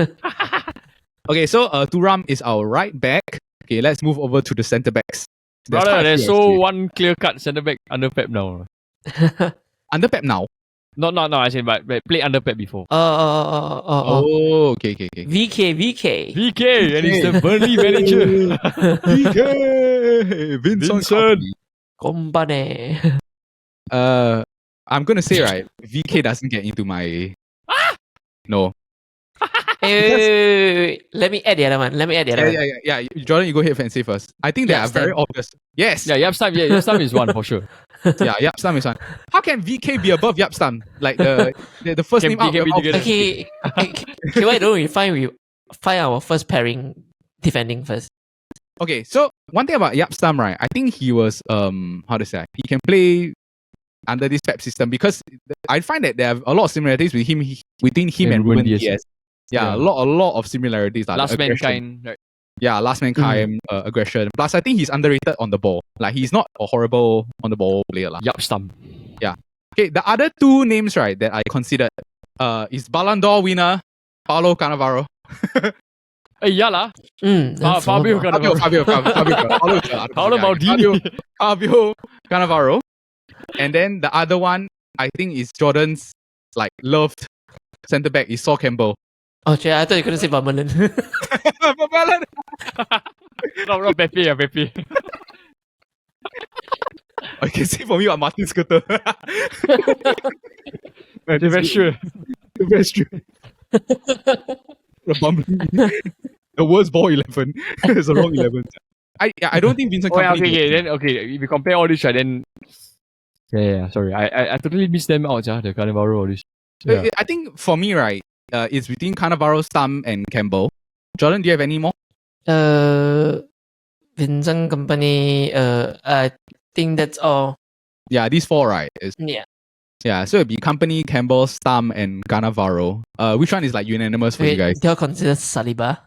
Okay, so Thuram is our right back. Okay, let's move over to the centre backs. Brother, there's one clear cut centre back under Pep now. Under Pep now. No, I say, but play under Pep before. Oh, okay. VK. VK, and he's the Burnley manager. VK Vincent. Company. I'm gonna say right, VK doesn't get into my. No. Wait. Let me add the other one. Yeah. Jordan, you go ahead and say first. I think they are very obvious. Yes. Yeah, Yapstam is one for sure. Yeah, Yapstam is one. How can VK be above Yapstam? Like the first Can name out. VK be out- together? Okay, why don't we find our first pairing defending first? Okay, so one thing about Yapstam, right? I think he was how to say, he can play under this Pep system because I find that there are a lot of similarities with between him and Ruben Diaz. Yeah, a lot of similarities. Like Last aggression. mankind. Right? Yeah, last mankind aggression. Plus, I think he's underrated on the ball. Like he's not a horrible on the ball player. Yapstam. Okay, the other two names, right, that I considered is Ballon d'Or winner Paulo Cannavaro. Yeah lah. Fabio. Fabio Paolo Maldini. Fabio Cannavaro. And then the other one, I think, is Jordan's like loved centre back is Sol Campbell. Oh, Jay, I thought you couldn't say Vermaelen. No, Pepe. I can say for me, Martin Skirter. Very sure. Very true. The worst ball 11. It's the wrong 11. I don't think Vincent Kompany. Okay. Then if you compare all this, right, then Yeah. Sorry, I totally missed them out, the Cannavaro all this. Yeah. I think for me, right, it's between Cannavaro, Stam, and Campbell. Jordan, do you have any more? Vincent Company. I think that's all. Yeah, these four, right? Yeah. So it'd be Company, Campbell, Stam, and Cannavaro. Which one is like unanimous for you guys? Do you consider Saliba?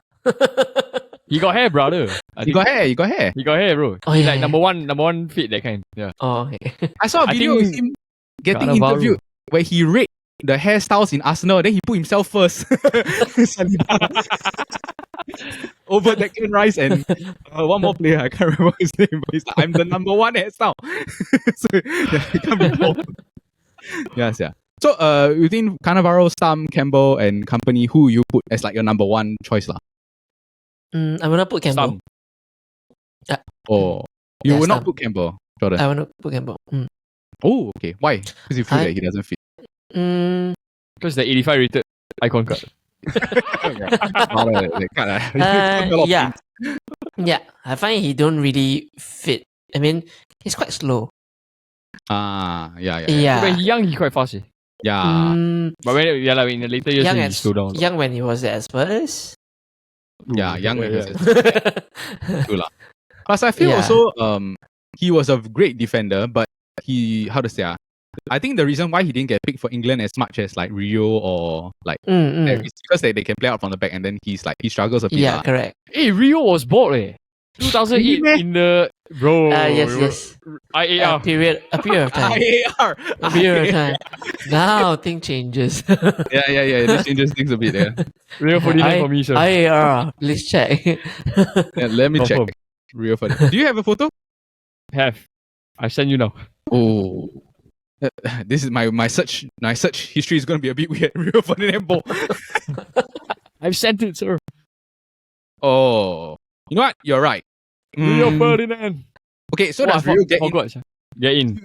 He got hair, brother. You got hair, He got hair, bro. Oh, He's yeah, like yeah. number one fit, that kind. Yeah. Oh, okay. I saw a I video of think him getting Cannavaro. interviewed where he rated the hairstyles in Arsenal, then he put himself first. Saliba. Over Declan Rice and one more player, I can't remember his name, but he's like, I'm the number one hairstyle. So yeah, he can't be wrong. Yes, yeah. So within Cannavaro, Stam, Campbell, and Company, who you put as like your number one choice lah? I'm gonna put Campbell. Stam. Oh, you Yeah, will not Stam. put Campbell, Jordan. I wanna put Campbell. Oh, okay. Why? Because you feel I- that he doesn't fit. Because the 85 rated icon card. Yeah. Yeah. I find he don't really fit. I mean, he's quite slow. Yeah. When he's young, he quite fast. Yeah. But when in the later years, Young, he slow down. young when he was at Spurs. Yeah, young yeah. True lah. Plus, I feel Yeah. also he was a great defender, but I think the reason why he didn't get picked for England as much as like Rio or like is because they can play out from the back, and then he struggles a bit. Yeah, lah. correct. Hey, Rio was bought 2008 Really? in the bro. Yes. IAR. A period of time. IAR. A period of time. Now thing changes. Yeah. This changes things a bit. Yeah. Rio 49 for me, sir. IAR. Let's check. Yeah, let me Confirm. check. Real funny. Do you have a photo? Have. I send you now. Oh. This is my search history is gonna be a bit weird. Real Ferdinand ball. I've sent it, sir. Oh. You know what? You're right. Rio Ferdinand. Okay, so Oh, does I Rio get in? forgot. Get in.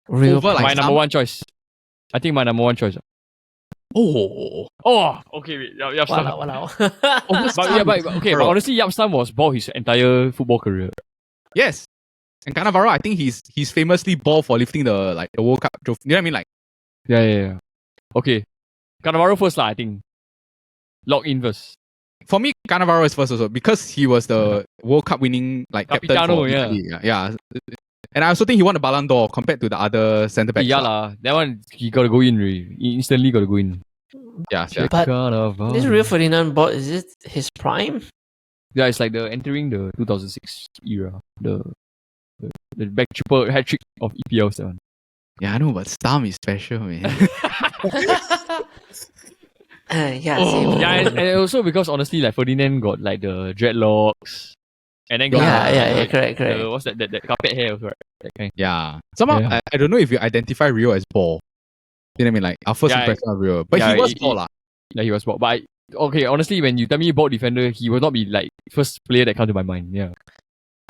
Real Over, like, My some- number one choice. I think my number one choice. Oh. Oh, okay, wait. Yap Stam. Wow. But honestly, Yap Stam was bought his entire football career. Yes. And Cannavaro, I think he's famously ball for lifting the World Cup trophy. You know what I mean? Like, Yeah. Okay. Cannavaro first, I think. Lock in first. for me, Cannavaro is first also because he was the World Cup winning captain Capitano, for yeah. Italy. Yeah. And I also think he won the Ballon d'Or compared to the other centre backs. Yeah, lah. That one, he got to go in, really. He instantly got to go in. Yeah. But Cannavaro. this Rio Ferdinand ball, is it his prime? Yeah, it's like the entering the 2006 era. The back triple hat trick of EPL. That one. Yeah, I know, but Stam is special, man. Yeah, Oh. same. Yeah, and also because honestly, like Ferdinand got like the dreadlocks, and then got Yeah, correct. what's that carpet hair also, right? That kind. Yeah. Somehow, Yeah. I don't know if you identify Rio as ball. You know what I mean? Like, our first Yeah, impression of Rio. But yeah, he was it- ball lah. Yeah, he was bought. But okay, honestly, when you tell me ball defender, he will not be like first player that comes to my mind. Yeah.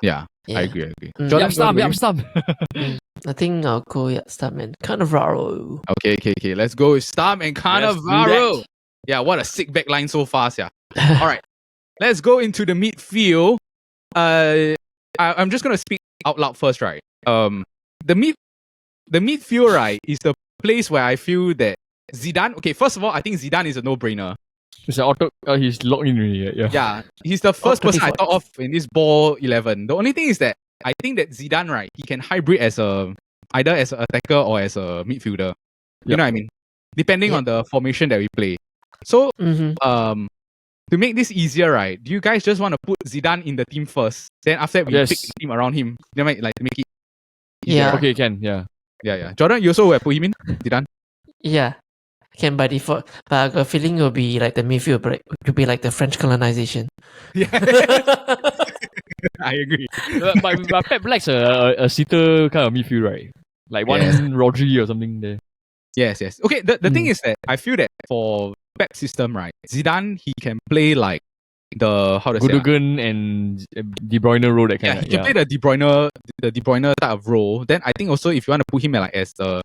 Yeah, Yeah. I agree. Mm. Jordan, Yap Stam. I think I'll go Stam and Cannavaro. Okay. Let's go with Stam and Cannavaro. Yeah, what a sick back line so fast, yeah. All right. Let's go into the midfield. I'm just gonna speak out loud first, right? The midfield, right, is the place where I feel that Zidane. Okay, first of all, I think Zidane is a no-brainer. It's an auto. He's locked in already. Yeah. Yeah, he's the first person I 24. thought of in this ball 11. The only thing is that I think that Zidane, right, he can hybrid as either as an attacker or as a midfielder. You Yep. know what I mean? Depending Yep. on the formation that we play. So, Mm-hmm. to make this easier, right, do you guys just want to put Zidane in the team first? Then after that, we Yes. pick the team around him. You know what I mean? Like to make it Yeah. Okay, can. Yeah. Yeah. Jordan, you also would have put him in? Zidane? Yeah. Can by default. But I got a feeling it will be like the midfield, but it will be like the French colonization. Yeah. I agree. but Pep likes a sitter kind of midfield, right? Like one Yes. Rodri or something there. Yes. Okay, the thing is that I feel that for Pep system, right, Zidane, he can play like the, how to say, Gundogan and De Bruyne role, that yeah, kind he can play the De Bruyne type of role. Then I think also if you want to put him as the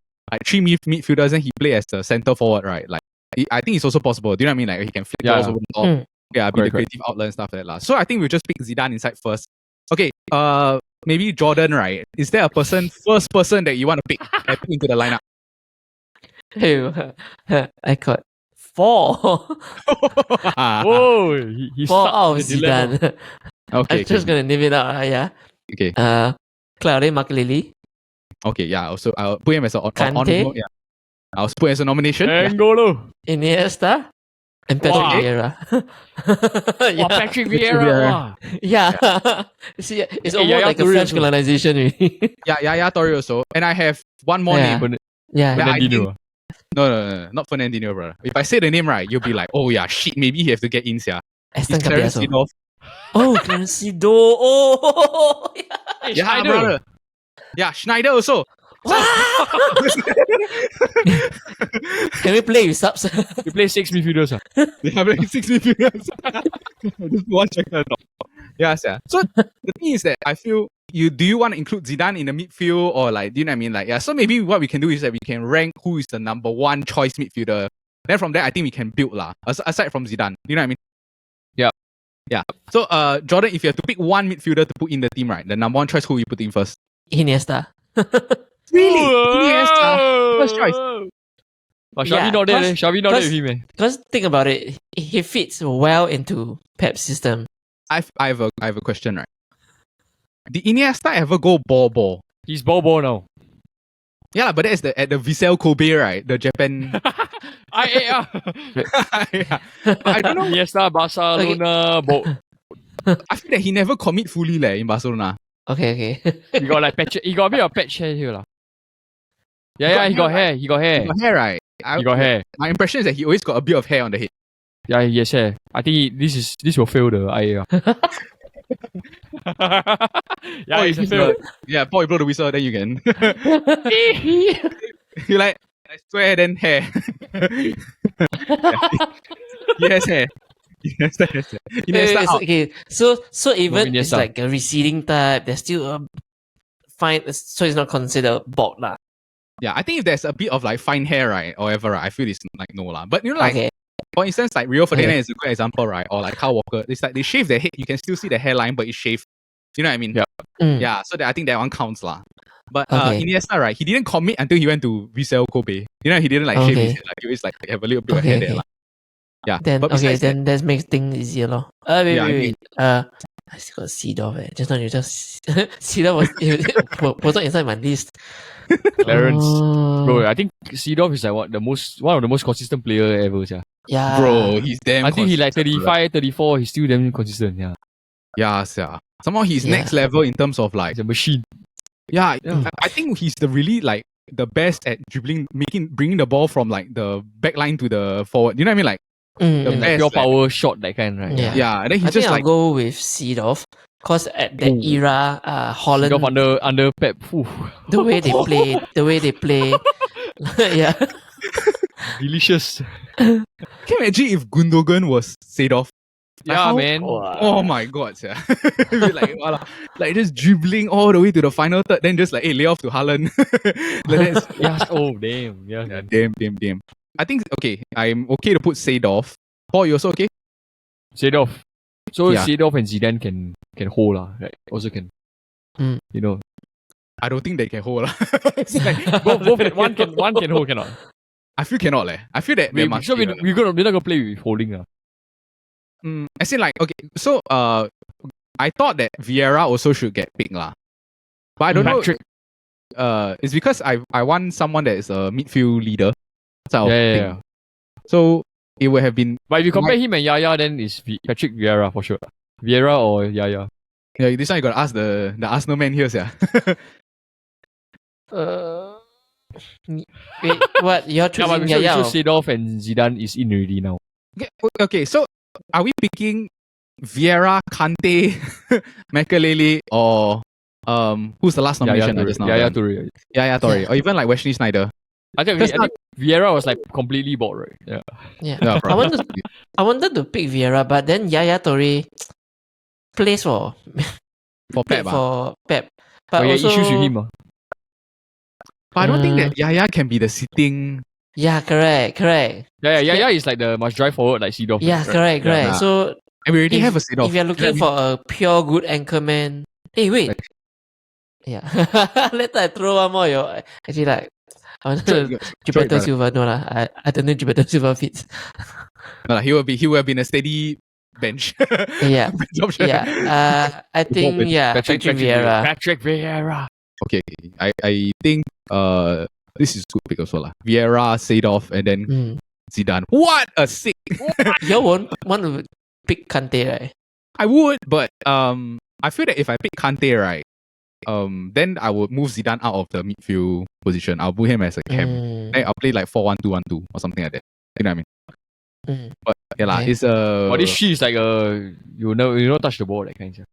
three midfielders, then he play as the centre forward, right? Like I think it's also possible. Do you know what I mean? Like he can flick balls over the top. Mm. Yeah, be Correct, the creative outlet and stuff like that. So I think we'll just pick Zidane inside first. Okay, maybe Jordan, right? Is there a first person that you want to pick and put into the lineup? I got 4. Whoa, he 4 stuck out in of the dilemma. Zidane. Okay, I'm just gonna name it out. Yeah. okay, Claude Makelele, okay. Yeah. Also, I'll put him as an Kante, yeah. I'll put as a nomination. Yeah. Angolo. Iniesta, and Patrick Wow. Vieira. Wow, yeah. Patrick Vieira. Vieira. Wow. Yeah. See, it's Hey, almost Yaya like a Toure French also. colonization. Really. Yeah, Torre also. And I have one more Yeah. name. Yeah. Yeah, I think- Fernandinho. No, not Fernandinho, brother. If I say the name right, you'll be like, oh yeah, shit, maybe he have to get in, yeah. Aston It's Clarence Capiaso. Seedorf. Oh, Clarence Seedorf. Oh, yeah. Hey, Yeah, Schneider. brother. Yeah, Schneider also. Can we play with subs? You play 6 midfielders. Yeah, but 6 midfielders. Just one checker. Yeah, yeah. So the thing is that I feel do you want to include Zidane in the midfield or like, do you know what I mean? Like, yeah. So maybe what we can do is that we can rank who is the number 1 choice midfielder. Then from there, I think we can build lah. Aside from Zidane, you know what I mean? Yeah. Yeah. So Jordan, if you have to pick one midfielder to put in the team, right? The number 1 choice, who you put in first? Iniesta. Really? Iniesta. First choice. But Xavi Yeah, not there. cause- Xavi not there cause- with him, man. Because think about it, he fits well into Pep's system. I have a question, right? Did Iniesta ever go ball? He's ball now. Yeah, but that's at the Vissel Kobe, right? The Japan. Yeah. Yeah. But I don't know. Iniesta, Barcelona, I feel that he never commit fully in Barcelona. Okay. He got like patch. He got a bit of patch hair here lah. Yeah, he got hair. He got hair. He got hair, right? He got hair. My impression is that he always got a bit of hair on the head. Yeah, he has hair. I think this will fail the IA. Yeah, Oh, it's a if fail. Yeah, Paul, you blow the whistle, then you can. You like, I swear, then hair. He has hair. Iniesta has hair. Iniesta out. Okay, so even it's Iniesta. like a receding type, there's still a fine, so it's not considered bald lah. Yeah, I think if there's a bit of like fine hair, right, or whatever, right, I feel it's like no lah. But you know, like Okay. for instance, like Rio Ferdinand Okay. is a good example, right? Or like Kyle Walker. It's like they shave their head, you can still see the hairline, but it's shaved. You know what I mean? Yeah. Mm. Yeah, so I think that one counts lah. But Okay. Iniesta, right, he didn't commit until he went to Vissel Kobe. You know, he didn't like shave his Okay. head. Like, he always like have a little bit of Okay, hair there okay. lah. Yeah. Then but okay, besides that, then that makes things easier lor. Wait. I still got Seedorf. Just now you just Seedorf was not inside my list. Clarence. Oh, Bro, I think Seedorf is like one of the most consistent player ever. Yeah. yeah, bro, he's damn I think he like consistent, bro. 35, 34, he's still damn consistent. Yeah. Yeah, yeah. Somehow he's Yeah. next level in terms of like He's a machine. yeah, Yeah. I think he's the really like the best at dribbling, bringing the ball from like the back line to the forward. You know what I mean? Like Mm, the mm. best, Pure like- power shot, that kind, right? Yeah. yeah. And then I he's think just I'll like go with Seedorf because at that Ooh. era, Holland, Seedorf under Pep. Ooh. the way they play, yeah, Delicious. can you imagine if Gundogan was Seedorf? Like, Yeah, how- man. Oh my god, yeah. Be like, voila. Like just dribbling all the way to the final third, then just like, hey, lay off to Haaland. Like that's, Yeah. Oh, damn. Yeah. yeah, damn. I think okay, I'm okay to put Seedorf. Paul, you also okay? Seedorf. So Yeah. Seedorf and Zidane can hold lah. Right? Also can. Mm. You know. I don't think they can hold. It's like, both one can hold, cannot. I feel cannot leh. I feel that there must So be we're not gonna play with holding. I say like okay, so I thought that Vieira also should get picked lah. But I don't Patrick. know. It's because I want someone that is a midfield leader. Type of thing. Yeah. So it would have been But if you compare him and Yaya, then it's Patrick Vieira for sure. Vieira or Yaya. yeah. This one you gotta ask the Arsenal man here, yeah. Wait, what you're Yeah, but choosing? so Yeah, Seedorf and Zidane is in already now. Okay, so are we picking Vieira, Kante, Makelele, or who's the last nomination just now? Yaya Toure. Yaya Torre, or even like Wesley Sneijder. I think Vieira was like completely bored, right? Yeah. yeah. Yeah, I wanted to pick Vieira, but then Yaya Toure plays for for Pep. for Pep. But But yeah, also, issues with him. But I don't think that Yaya can be the sitting. Yeah, correct. Yaya is like the must drive forward like Seedorf. Yeah, correct. Yeah. So And we already if, have a sit off. if you're looking for a pure good anchorman, hey wait, Yeah. Later I throw one more. Actually, like, I wanted Sure, to sure, Gilberto Silva. No lah, I don't know Gilberto Silva fits. No, he will be in a steady bench. Yeah. Bench option. I think Patrick Vieira. Patrick Vieira. Okay. I think this is good pick also lah. Vieira, Seedorf, and then Zidane. What a sick! You won't want to pick Kante, right? I would, but I feel that if I pick Kante, right, then I would move Zidane out of the midfield position. I'll put him as a cam. Then I'll play like 4-1-2-1-2 or something like that. You know what I mean? But yeah, lah, it's But this shit is like you know touch the ball that kind of.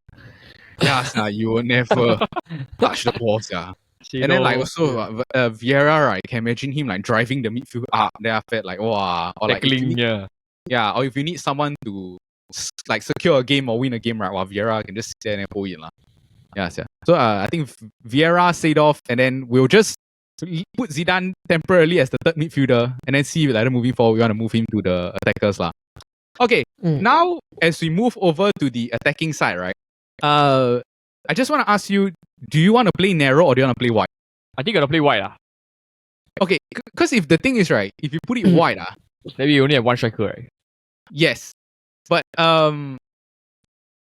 yeah, you will never touch the balls, yeah. And then like also Vieira, right? Can imagine him like driving the midfield up. Then after like wow, or like tackling, yeah. Or if you need someone to like secure a game or win a game, right? While Vieira can just sit there and pull it, lah. Yeah. So I think Vieira, Seedorf, and then we'll just put Zidane temporarily as the third midfielder, and then see whether moving forward we want to move him to the attackers, lah. Okay. Now as we move over to the attacking side, right? I just want to ask you, do you want to play narrow or do you want to play wide? I think I gotta play wide. Okay, because if the thing is, right, if you put it wide, maybe you only have one striker, right? yes. But I'm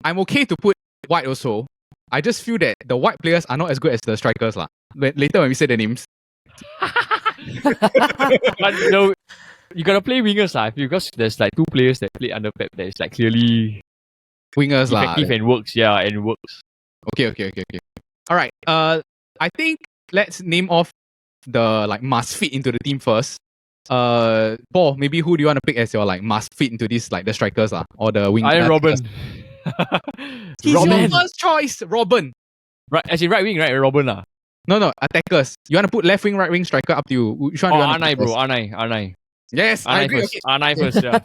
okay to put wide also. I just feel that the wide players are not as good as the strikers, lah. Later when we say the names. But no, you gotta play wingers, because there's like two players that play under Pep that is like clearly Wingers, lah. effective and works. Yeah, and works. Okay. All right. I think let's name off the like must fit into the team first. Paul, maybe who do you want to pick as your like must fit into this like the strikers or the wing? Robin. He's Robin. your first choice, Robin. Right, as in right wing, right? Robin No, attackers. You want to put left wing, right wing, striker? Up to you. Which one do you want to Arnai, put bro. first? Arnai. Yes, I agree. First. Okay. Arnai first, yeah.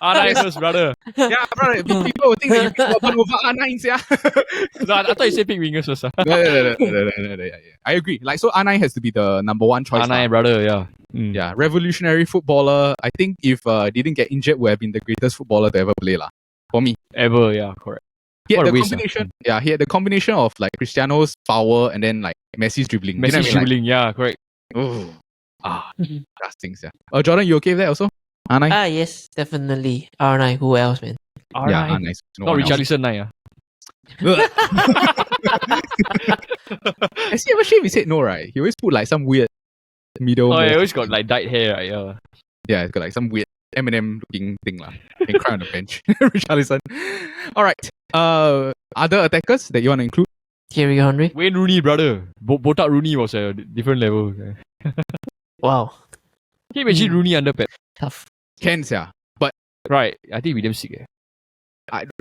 Arnai first, brother. Yeah, brother. People will think that you pick Robin over R9, yeah. No, I thought you said pick wingers first. No. I agree. Like, so R9 has to be the number one choice. Arnai, brother, yeah. Yeah, revolutionary footballer. I think if didn't get injured, would have been the greatest footballer to ever play, lah. For me. Ever, yeah, correct. He had What a the waste, combination. Yeah, he had the combination of like Cristiano's power and then like Messi's dribbling. You know Messi what I mean? dribbling, yeah, correct. That's things, yeah. Jordan, you okay with that also? R9? Yes, definitely. R9, who else, man? Yeah, R9. Not Richarlison, yeah. Has he ever shaved his head? No, right? He always put like some weird middle. Oh, he always got like dyed hair, right? Yeah. Yeah, it's got like some weird Eminem looking thing, lah. Can cry on the bench. Richarlison. All right. Other attackers that you want to include? Thierry Henry. Wayne Rooney, brother. Botak Rooney was a different level. Wow. Can you imagine Rooney under Pep? Tough. Kens, yeah. But Right, I think we damn sick.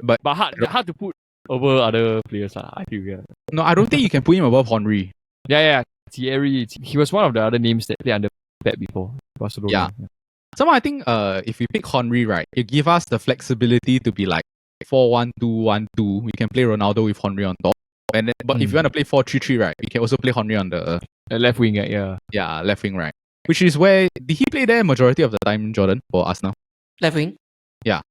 but But hard to put over other players, I feel, yeah. no, I don't think you can put him above Henry. Yeah. Thierry, he was one of the other names that played under Pep before. Barcelona. Yeah. Somehow I think if we pick Henry, right, it give us the flexibility to be like 4-1-2-1-2. We can play Ronaldo with Henry on top. And then, but if you want to play 4-3-3, right, we can also play Henry on the left wing, yeah. Yeah, left wing, right. Which is where did he play there majority of the time, Jordan, for Arsenal? Left wing? Yeah.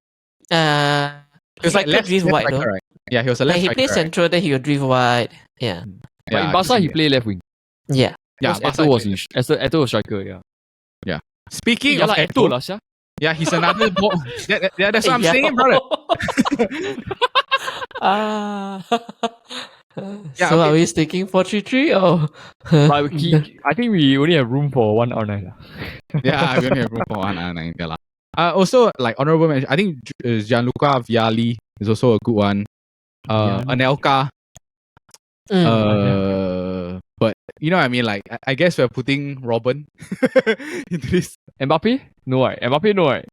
He was like left drift wide striker, though. right? Yeah, he was a left Like, he striker, plays right? central, then he will drift wide. Yeah. But in Barca, he played left wing. Yeah. Yeah, Eto was Eto was striker, yeah. Speaking Yeah, of like Eto, Eto, sia. yeah, he's another ball. Yeah, that's what I'm saying, brother. So okay. are we sticking 4-3-3 or? But I think we only have room for one R9. Yeah, we only have room for one R9. Yeah, also, like honorable mention, I think Gianluca Vialli is also a good one. Anelka. But you know what I mean? Like, I guess we're putting Robin into this. Mbappe? No, right? Mbappe, no, right?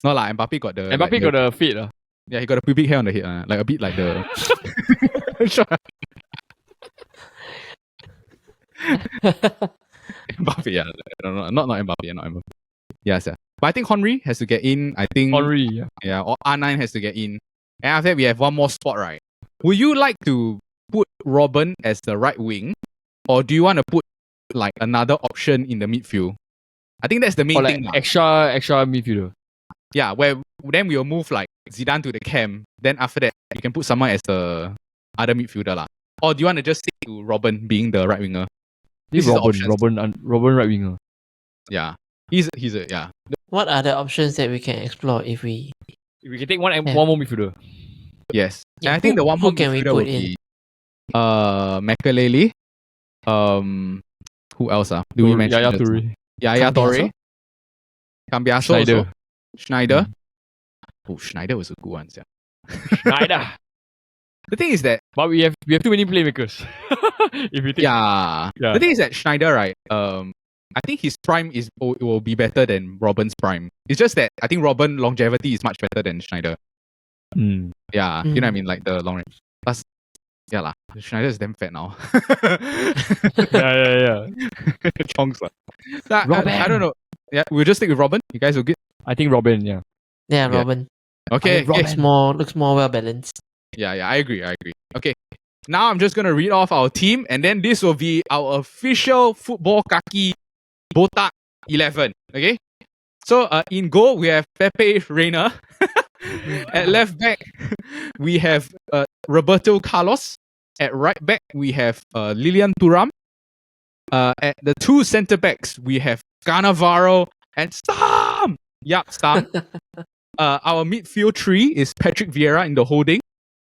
No, like Mbappe got the. Mbappe like, got the fade. Yeah, he got a pubic hair on the head, like a bit like the. Mbappe, yeah, no, not Mbappe. Yes, yeah. But I think Henry has to get in. I think Henry, yeah. Yeah, or R9 has to get in. And after that, we have one more spot, right? Would you like to put Robin as the right wing, or do you want to put like another option in the midfield? I think that's the main Or like thing. extra midfielder. Yeah, where then we'll move like Zidane to the cam. Then after that, you can put someone as the other midfielder lah. Or do you want to just stick to Robin being the right winger? This This is the options. Robin right winger. Yeah. He's a yeah. What are the options that we can explore if we? We can take one Yeah. more midfielder. Yes. Yeah, and I think the one more who can we midfielder put would in? be Makelele. Who else? Do we mention Yaya just now? Toure. Yaya Cambiaso? Toure. Cambiaso Schneider. also. Schneider. Mm. Oh, Schneider was a good one. Yeah. Schneider. The thing is that But we have too many playmakers. If you think yeah. Yeah. The thing is that Schneider, right? I think his prime will be better than Robin's prime. It's just that I think Robin longevity is much better than Schneider. Yeah, you know what I mean? Like the long range. Plus, yeah lah. Schneider is damn fat now. yeah. Chonks lah. So I don't know. Yeah, we'll just stick with Robin. You guys will get. I think Robin, yeah. Yeah, Robin. Okay. Looks more well balanced. Yeah, I agree. Okay. Now I'm just gonna read off our team, and then this will be our official Futbol Kaki Botak 11. Okay. So in goal we have Pepe Reina. At left back we have Roberto Carlos. At right back we have Lilian Thuram. At the two centre backs we have Cannavaro and Stam. Yup, Stam. Our midfield three is Patrick Vieira in the holding,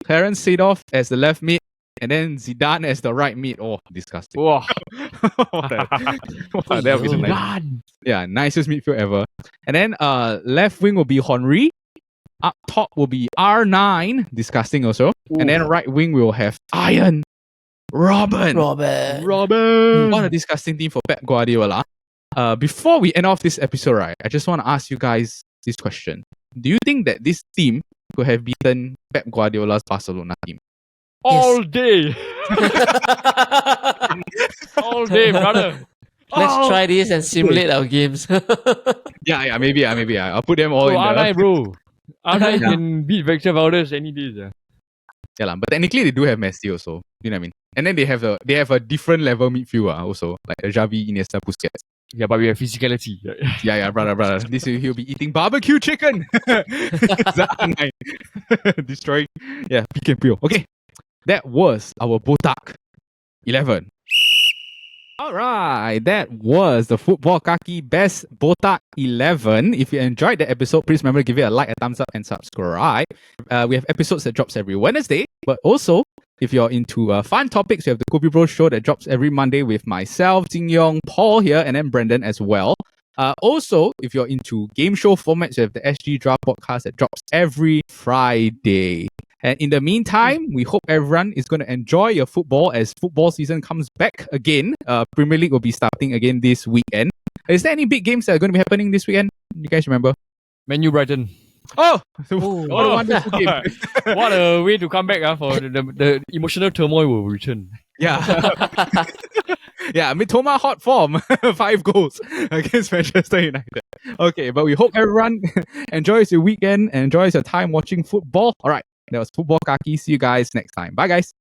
Clarence Seedorf as the left mid, and then Zidane as the right mid. Oh, disgusting. Wow. That would be the nice. Yeah, nicest midfield ever. And then left wing will be Henry. Up top will be R9. Disgusting also. And then right wing will have Iron Robin. What a disgusting team for Pep Guardiola. Before we end off this episode, right, I just want to ask you guys this question. Do you think that this team could have beaten Pep Guardiola's Barcelona team? All day. All day, brother. Let's try this and simulate our games. Yeah, maybe. I'll put them all in R9, there. bro. R9 can beat Victor Valdez any day. Yeah, but technically they do have Messi also. You know what I mean? And then they have a different level midfield also, like Xavi, Iniesta, Busquets. Yeah, but we have physicality. Yeah, brother. He'll be eating barbecue chicken. Destroying. Yeah, pick and peel. Okay, that was our Botak 11. Alright, that was the Futbol Kaki Best Botak 11. If you enjoyed the episode, please remember to give it a like, a thumbs up, and subscribe. We have episodes that drops every Wednesday, but also, if you're into fun topics, we have the Kobe Bro Show that drops every Monday with myself, Jing Yong, Paul here, and then Brendan as well. Also, if you're into game show formats, we have the SG Draft podcast that drops every Friday. And in the meantime, we hope everyone is going to enjoy your football as football season comes back again. Premier League will be starting again this weekend. Is there any big games that are going to be happening this weekend? You guys remember? Man U Brighton. Oh, what a wonderful game. What a way to come back for the emotional turmoil will return. Yeah. Yeah, Mitoma hot form. 5 goals against Manchester United. Okay, but we hope everyone enjoys your weekend and enjoys your time watching football. All right, that was Futbol Kaki. See you guys next time. Bye, guys.